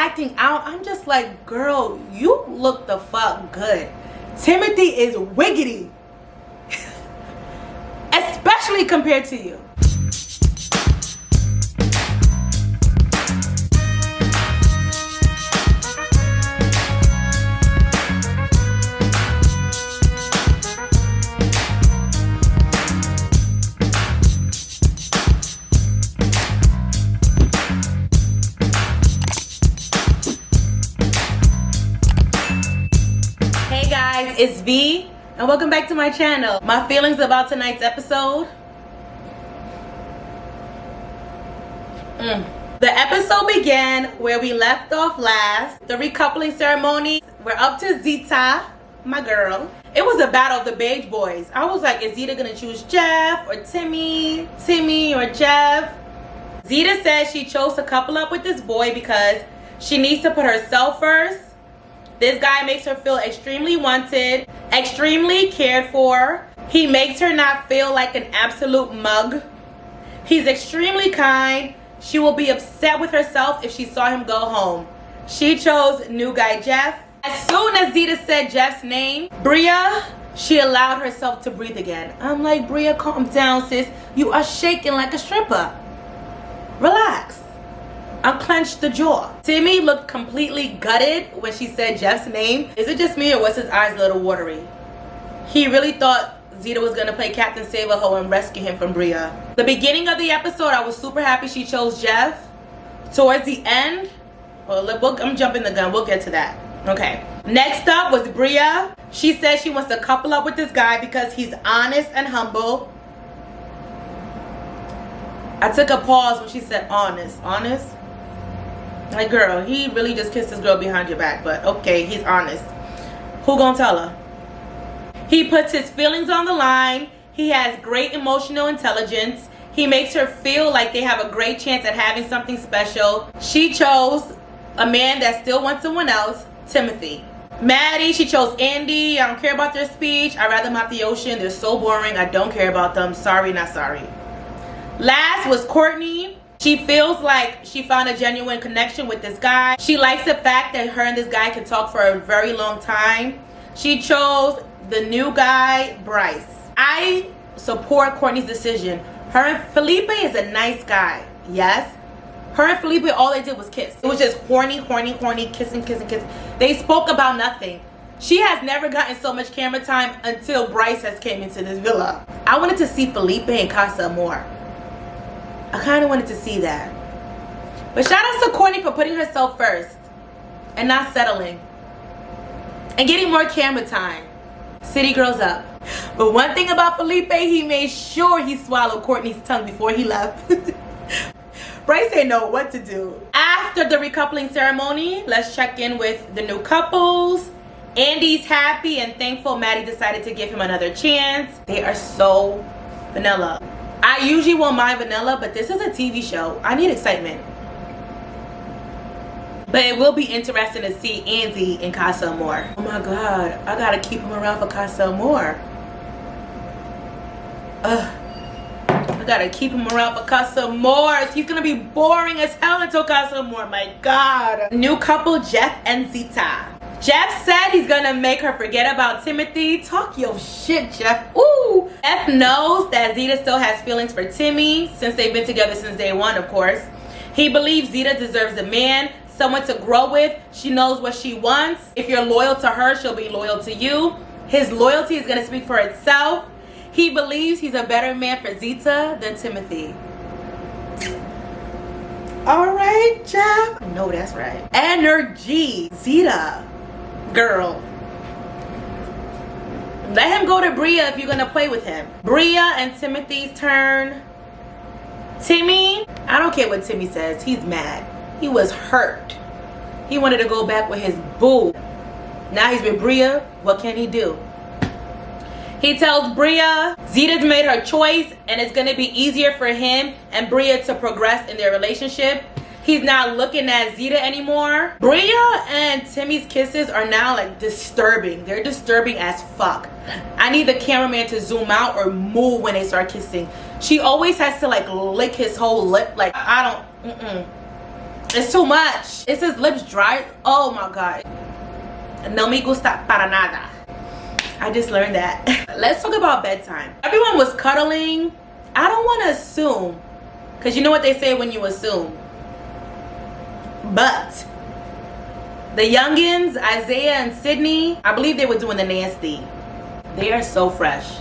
acting out. I'm just like, girl, you look the fuck good. Timothy is wiggity. Especially compared to you. Hey guys, it's V. And welcome back to my channel. My feelings about tonight's episode. The episode began where we left off last. The recoupling ceremony. We're up to Zita, my girl. It was a battle of the beige boys. I was like, is Zita gonna choose Jeff or Timmy? Timmy or Jeff? Zita says she chose to couple up with this boy because she needs to put herself first. This guy makes her feel extremely wanted, extremely cared for. He makes her not feel like an absolute mug. He's extremely kind. She will be upset with herself if she saw him go home. She chose new guy Jeff. As soon as Zita said Jeff's name, Bria, she allowed herself to breathe again. I'm like, Bria, calm down, sis. You are shaking like a stripper. Relax. Unclenched the jaw. Timmy looked completely gutted when she said Jeff's name. Is it just me or was his eyes a little watery? He really thought Zita was gonna play Captain Save-A-Ho and rescue him from Bria. The beginning of the episode, I was super happy she chose Jeff. Towards the end, I'm jumping the gun. We'll get to that. Okay. Next up was Bria. She said she wants to couple up with this guy because he's honest and humble. I took a pause when she said honest. Honest? Like, girl, he really just kissed this girl behind your back, but okay, he's honest. Who gonna tell her? He puts his feelings on the line. He has great emotional intelligence. He makes her feel like they have a great chance at having something special. She chose a man that still wants someone else, Timothy. Maddie, she chose Andy. I don't care about their speech. I'd rather them out the ocean. They're so boring. I don't care about them. Sorry, not sorry. Last was Courtney. She feels like she found a genuine connection with this guy. She likes the fact that her and this guy can talk for a very long time. She chose the new guy, Bryce. I support Courtney's decision. Her and Felipe is a nice guy. Yes. Her and Felipe, all they did was kiss. It was just horny, kissing. They spoke about nothing. She has never gotten so much camera time until Bryce has came into this villa. I wanted to see Felipe and Casa more. I kind of wanted to see that. But shout out to Courtney for putting herself first and not settling and getting more camera time. City girls up. But one thing about Felipe, he made sure he swallowed Courtney's tongue before he left. Bryce ain't know what to do. After the recoupling ceremony, let's check in with the new couples. Andy's happy and thankful Maddie decided to give him another chance. They are so vanilla. I usually won't mind vanilla, but this is a TV show. I need excitement. But it will be interesting to see Andy and Casa more. Oh my God, I gotta keep him around for Casa more. I gotta keep him around for Casa more. He's gonna be boring as hell until Casa more. My God. New couple, Jeff and Zita. Jeff said he's gonna make her forget about Timothy. Talk your shit, Jeff. Ooh. Jeff knows that Zita still has feelings for Timmy since they've been together since day one, of course. He believes Zita deserves a man, someone to grow with. She knows what she wants. If you're loyal to her, she'll be loyal to you. His loyalty is gonna speak for itself. He believes he's a better man for Zita than Timothy. All right, Jeff. I know that's right. Energy. Zita. Girl. Let him go to Bria if you're gonna play with him. Bria and Timothy's turn. Timmy, I don't care what Timmy says. He's mad. He was hurt. He wanted to go back with his boo. Now he's with Bria. What can he do? He tells Bria Zita's made her choice and it's gonna be easier for him and Bria to progress in their relationship. He's not looking at Zita anymore. Bria and Timmy's kisses are now like disturbing. They're disturbing as fuck. I need the cameraman to zoom out or move when they start kissing. She always has to like lick his whole lip. Like, I don't, It's too much. Is his lips dry? Oh my god. No me gusta para nada. I just learned that. Let's talk about bedtime. Everyone was cuddling. I don't want to assume, because you know what they say when you assume. But the youngins, Isaiah and Sydney, I believe they were doing the nasty. They are so fresh.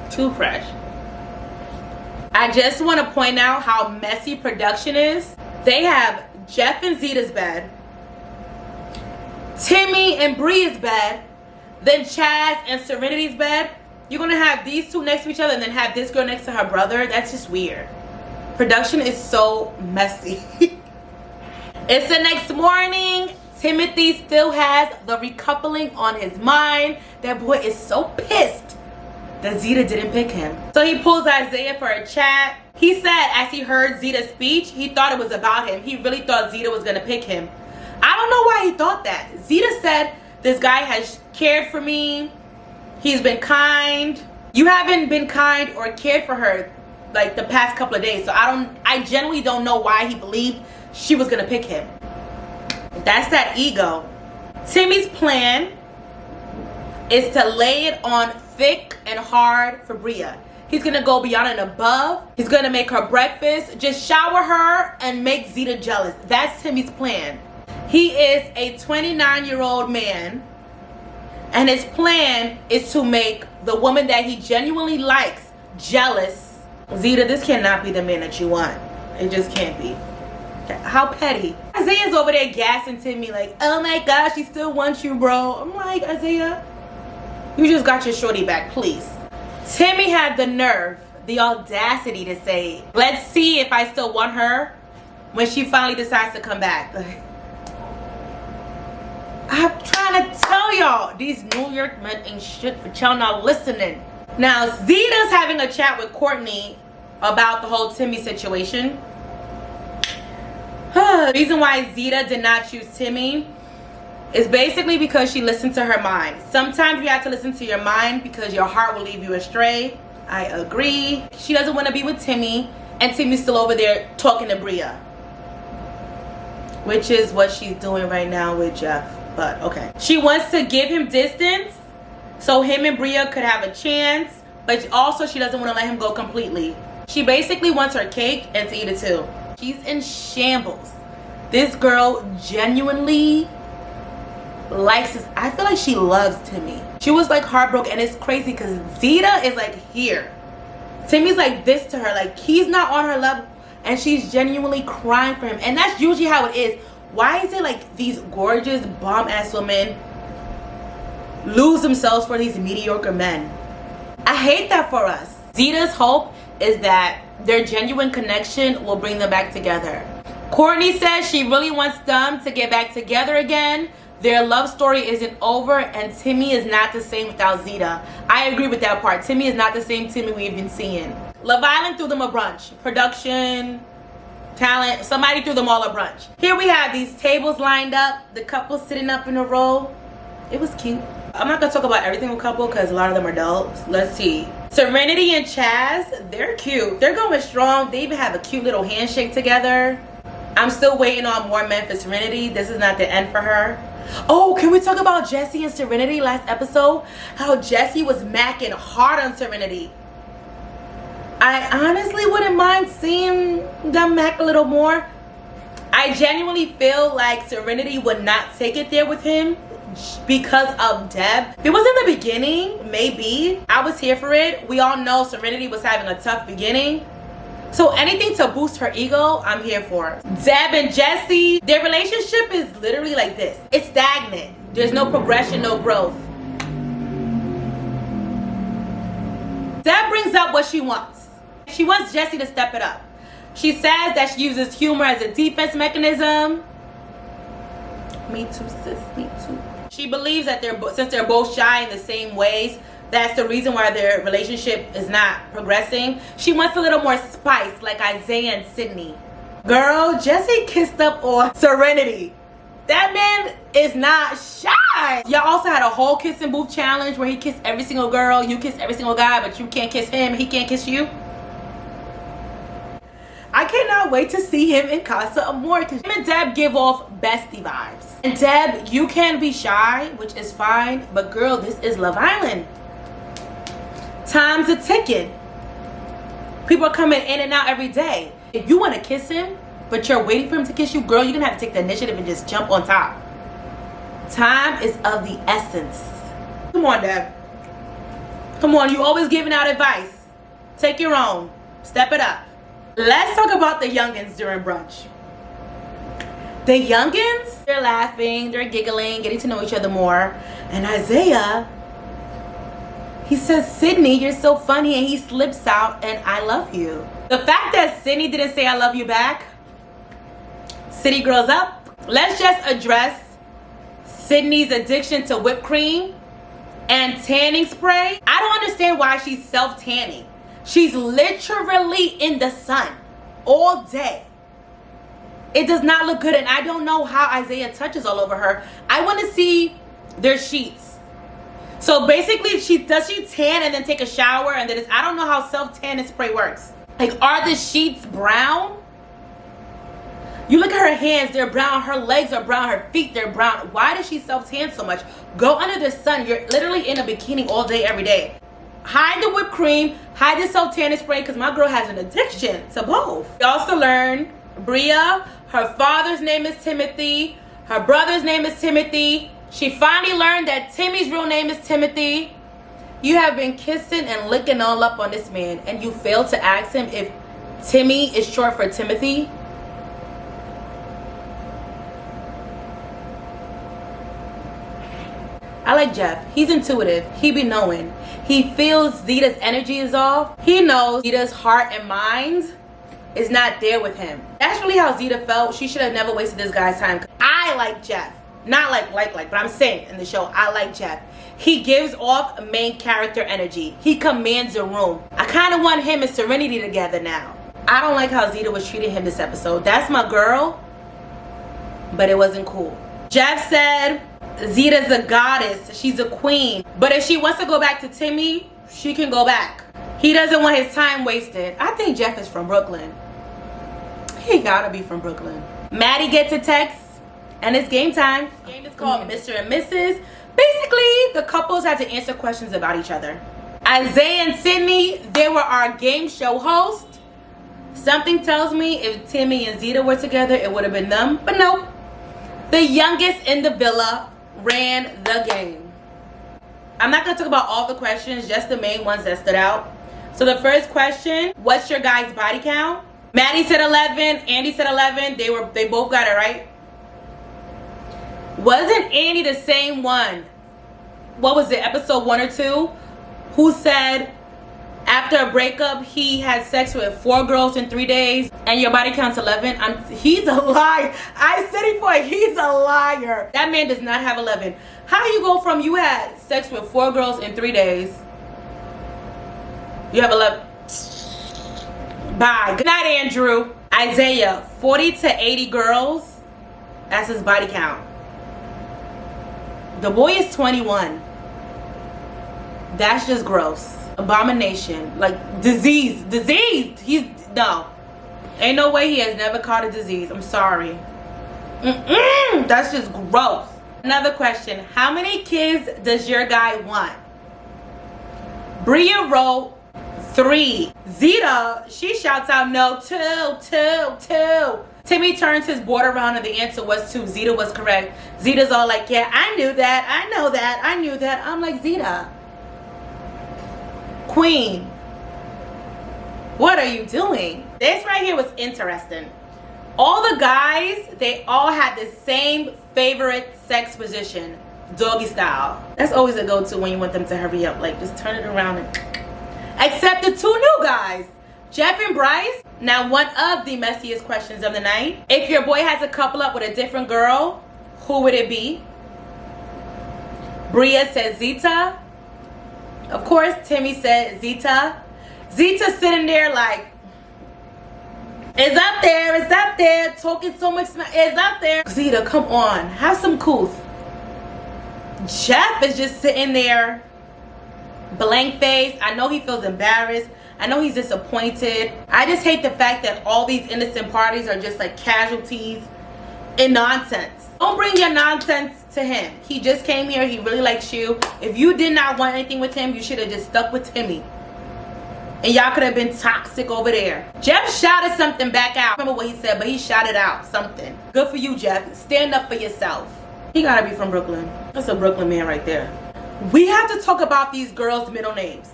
Too fresh. I just want to point out how messy production is. They have Jeff and Zeta's bed, Timmy and Bria's bed, then Chaz and Serenity's bed. You're going to have these two next to each other and then have this girl next to her brother. That's just weird. Production is so messy. It's the next morning. Timothy still has the recoupling on his mind. That boy is so pissed that Zeta didn't pick him. So he pulls Isaiah for a chat. He said as he heard Zeta's speech, he thought it was about him. He really thought Zeta was going to pick him. I don't know why he thought that. Zeta said, this guy has cared for me. He's been kind. You haven't been kind or cared for her like the past couple of days. So I genuinely don't know why he believed she was going to pick him. That's that ego. Timmy's plan is to lay it on thick and hard for Bria. He's going to go beyond and above. He's going to make her breakfast, just shower her and make Zeta jealous. That's Timmy's plan. He is a 29-year-old man, and his plan is to make the woman that he genuinely likes jealous. Zeta, this cannot be the man that you want. It just can't be. How petty. Isaiah's over there gassing Timmy like, oh my gosh, she still wants you, bro. I'm like, Isaiah, you just got your shorty back, please. Timmy had the nerve, the audacity to say, let's see if I still want her when she finally decides to come back. I'm trying to tell y'all, these New York men ain't shit, but y'all not listening. Now, Zeta's having a chat with Courtney about the whole Timmy situation. The reason why Zeta did not choose Timmy is basically because she listened to her mind. Sometimes you have to listen to your mind because your heart will leave you astray. I agree. She doesn't want to be with Timmy, and Timmy's still over there talking to Bria, which is what she's doing right now with Jeff. But okay. She wants to give him distance so him and Bria could have a chance, but also she doesn't want to let him go completely. She basically wants her cake and to eat it too. She's in shambles. This girl genuinely likes this. I feel like she loves Timmy. She was like heartbroken, and it's crazy because Zeta is like here. Timmy's like this to her, like he's not on her level, and she's genuinely crying for him. And that's usually how it is. Why is it like these gorgeous bomb ass women lose themselves for these mediocre men? I hate that for us. Zeta's hope is that their genuine connection will bring them back together. Courtney says she really wants them to get back together again. Their love story isn't over, and Timmy is not the same without Zeta. I agree with that part. Timmy is not the same Timmy we've been seeing. Love Island threw them a brunch. Production, talent, somebody threw them all a brunch. Here we have these tables lined up, the couple sitting up in a row. It was cute. I'm not gonna talk about every single couple because a lot of them are adults. Let's see. Serenity and Chaz, they're cute. They're going strong. They even have a cute little handshake together. I'm still waiting on more men for Serenity. This is not the end for her. Oh, can we talk about Jesse and Serenity last episode? How Jesse was macking hard on Serenity. I honestly wouldn't mind seeing them mac a little more. I genuinely feel like Serenity would not take it there with him because of Deb. If it was in the beginning, maybe. I was here for it. We all know Serenity was having a tough beginning. So anything to boost her ego, I'm here for. Deb and Jesse, their relationship is literally like this. It's stagnant. There's no progression, no growth. Deb brings up what she wants. She wants Jesse to step it up. She says that she uses humor as a defense mechanism. Me too, sis, me too. She believes that since they're both shy in the same ways, that's the reason why their relationship is not progressing. She wants a little more spice, like Isaiah and Sydney. Girl, Jesse kissed up on Serenity. That man is not shy. Y'all also had a whole kiss and booth challenge where he kissed every single girl, you kiss every single guy, but you can't kiss him, he can't kiss you. I cannot wait to see him in Casa Amor because him and Deb give off bestie vibes. And Deb, you can be shy, which is fine, but girl, this is Love Island. Time's a ticking. People are coming in and out every day. If you want to kiss him, but you're waiting for him to kiss you, girl, you're gonna have to take the initiative and just jump on top. Time is of the essence. Come on, Deb. Come on, you always giving out advice. Take your own. Step it up. Let's talk about the youngins during brunch. The youngins, they're laughing, they're giggling, getting to know each other more. And Isaiah, he says, Sydney, you're so funny, and he slips out, and I love you. The fact that Sydney didn't say I love you back, City grows up. Let's just address Sydney's addiction to whipped cream and tanning spray. I don't understand why she's self-tanning. She's literally in the sun all day. It does not look good, and I don't know how Isaiah touches all over her. I want to see their sheets. So basically, does she tan and then take a shower, and then I don't know how self-tanning spray works. Like, are the sheets brown? You look at her hands, they're brown. Her legs are brown. Her feet, they're brown. Why does she self-tan so much? Go under the sun. You're literally in a bikini all day, every day. Hide the whipped cream. Hide the self-tanning spray, because my girl has an addiction to both. We also learned Bria, her father's name is Timothy. Her brother's name is Timothy. She finally learned that Timmy's real name is Timothy. You have been kissing and licking all up on this man, and you failed to ask him if Timmy is short for Timothy. I like Jeff. He's intuitive. He be knowing. He feels Zeta's energy is off. He knows Zeta's heart and mind is not there with him. That's really how Zeta felt. She should have never wasted this guy's time. I like Jeff. Not like, but I'm saying in the show, I like Jeff. He gives off main character energy. He commands a room. I kind of want him and Serenity together now. I don't like how Zeta was treating him this episode. That's my girl, but it wasn't cool. Jeff said Zeta's a goddess. She's a queen. But if she wants to go back to Timmy, she can go back. He doesn't want his time wasted. I think Jeff is from Brooklyn. He gotta be from Brooklyn. Maddie gets a text, and it's game time. The game is called Mr&Mrs. Basically, the couples have to answer questions about each other. Isaiah and Sydney, they were our game show hosts. Something tells me if Timmy and Zeta were together, it would have been them. But nope. The youngest in the villa ran the game. I'm not going to talk about all the questions, just the main ones that stood out. So the first question, what's your guy's body count? Maddie said 11, Andy said 11. They both got it right. Wasn't Andy the same one? What was it, episode 1 or 2? Who said after a breakup he had sex with 4 girls in 3 days and your body counts 11? He's a liar. I said it before, he's a liar. That man does not have 11. How you go from you had sex with 4 girls in 3 days, you have 11? Bye. Good night, Andrew. Isaiah, 40 to 80 girls. That's his body count. The boy is 21. That's just gross. Abomination. Like, disease. No. Ain't no way he has never caught a disease. I'm sorry. That's just gross. Another question. How many kids does your guy want? Bria wrote 3. Zeta, she shouts out no, 2. Timmy turns his board around and the answer was 2. Zeta was correct. Zeta's all like, yeah, I knew that. I know that. I knew that. I'm like, Zeta. Queen. What are you doing? This right here was interesting. All the guys, they all had the same favorite sex position. Doggy style. That's always a go-to when you want them to hurry up. Like, just turn it around and... Except the 2 new guys. Jeff and Bryce. Now, one of the messiest questions of the night. If your boy has a couple up with a different girl, who would it be? Bria said Zeta. Of course, Timmy said Zeta. Zeta sitting there like, it's up there, talking so much smack, it's up there. Zeta, come on, have some couth. Jeff is just sitting there, blank face. I know he feels embarrassed. I know he's disappointed. I just hate the fact that all these innocent parties are just like casualties in nonsense. Don't bring your nonsense to him. He just came here. He really likes you. If you did not want anything with him, you should have just stuck with Timmy. And y'all could have been toxic over there. Jeff shouted something back out. I don't remember what he said, but he shouted out something. Good for you, Jeff. Stand up for yourself. He gotta be from Brooklyn. That's a Brooklyn man right there. We have to talk about these girls' middle names.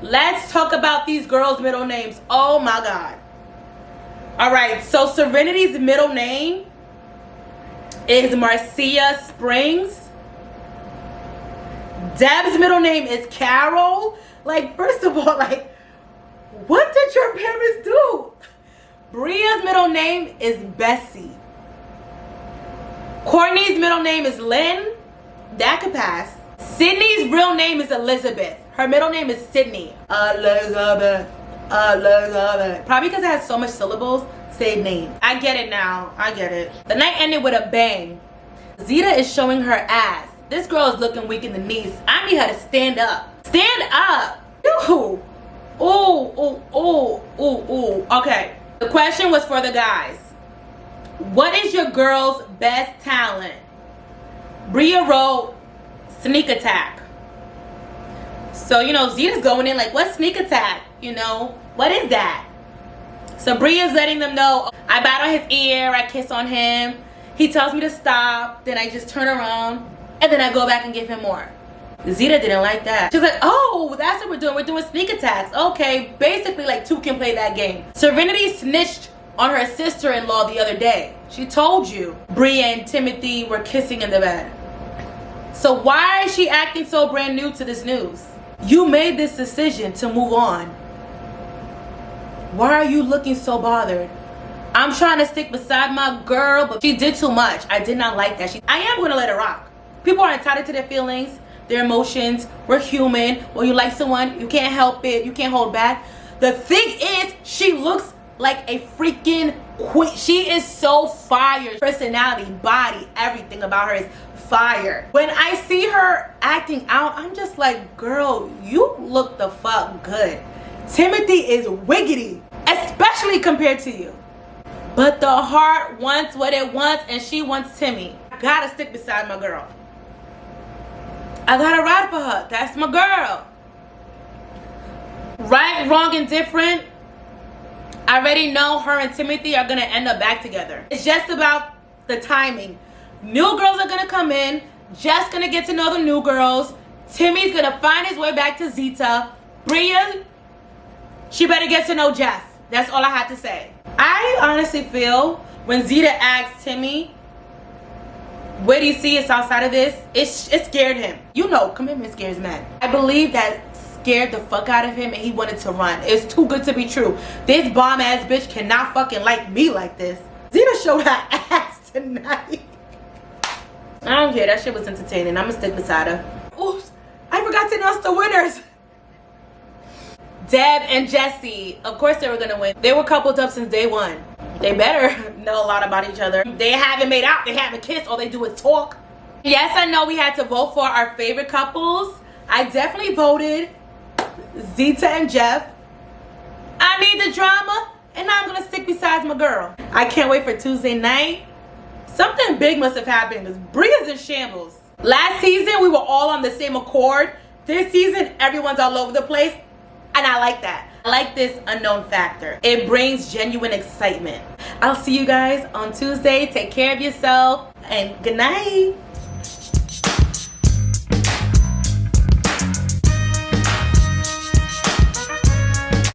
Let's talk about these girls' middle names. Oh my God. All right, so Serenity's middle name is Marcia Springs. Deb's middle name is Carol. Like, first of all, like, what did your parents do? Bria's middle name is Bessie. Courtney's middle name is Lynn. That could pass. Sydney's real name is Elizabeth. Her middle name is Sydney. Elizabeth. Probably because it has so much syllables. Say name. I get it now. I get it. The night ended with a bang. Zeta is showing her ass. This girl is looking weak in the knees. I need her to stand up. Stand up. Ooh. Ooh, ooh, ooh, ooh, ooh. Okay. The question was for the guys. What is your girl's best talent? Bria wrote sneak attack. So, you know, Zeta's going in like, what's sneak attack? You know, what is that? So Bria's letting them know, I bite on his ear, I kiss on him. He tells me to stop, then I just turn around, and then I go back and give him more. Zeta didn't like that. She's like, oh, that's what we're doing. We're doing sneak attacks. Okay, basically like two can play that game. Serenity snitched on her sister-in-law the other day. She told you Bria and Timothy were kissing in the bed. So why is she acting so brand new to this news? You made this decision to move on. Why are you looking so bothered? I'm trying to stick beside my girl, but she did too much. I did not like that. I am going to let it rock. People are entitled to their feelings, their emotions. We're human. When you like someone, you can't help it. You can't hold back. The thing is, she looks like a freaking queen. She is so fire. Personality, body, everything about her is fire. When I see her acting out, I'm just like, girl, you look the fuck good. Timothy is wiggity, especially compared to you. But the heart wants what it wants, and she wants Timmy. I gotta stick beside my girl. I gotta ride for her. That's my girl. Right, wrong, and different. I already know her and Timothy are gonna end up back together. It's just about the timing. New girls are gonna come in. Jeff's gonna get to know the new girls. Timmy's gonna find his way back to Zeta. Bria, she better get to know Jeff. That's all I have to say. I honestly feel when Zeta asked Timmy, where do you see us outside of this? It scared him. You know, commitment scares men. I believe that scared the fuck out of him and he wanted to run. It's too good to be true. This bomb ass bitch cannot fucking like me like this. Zeta showed her ass tonight. I don't care. That shit was entertaining. I'm gonna stick beside her. Oops. I forgot to announce the winners. Deb and Jesse. Of course they were gonna win. They were coupled up since day one. They better know a lot about each other. They haven't made out. They haven't kissed. All they do is talk. Yes, I know we had to vote for our favorite couples. I definitely voted Zeta and Jeff. I need the drama, and I'm gonna stick beside my girl. I can't wait for Tuesday night. Something big must have happened because Bria's in shambles. Last season, we were all on the same accord. This season, everyone's all over the place. And I like that. I like this unknown factor. It brings genuine excitement. I'll see you guys on Tuesday. Take care of yourself. And good night.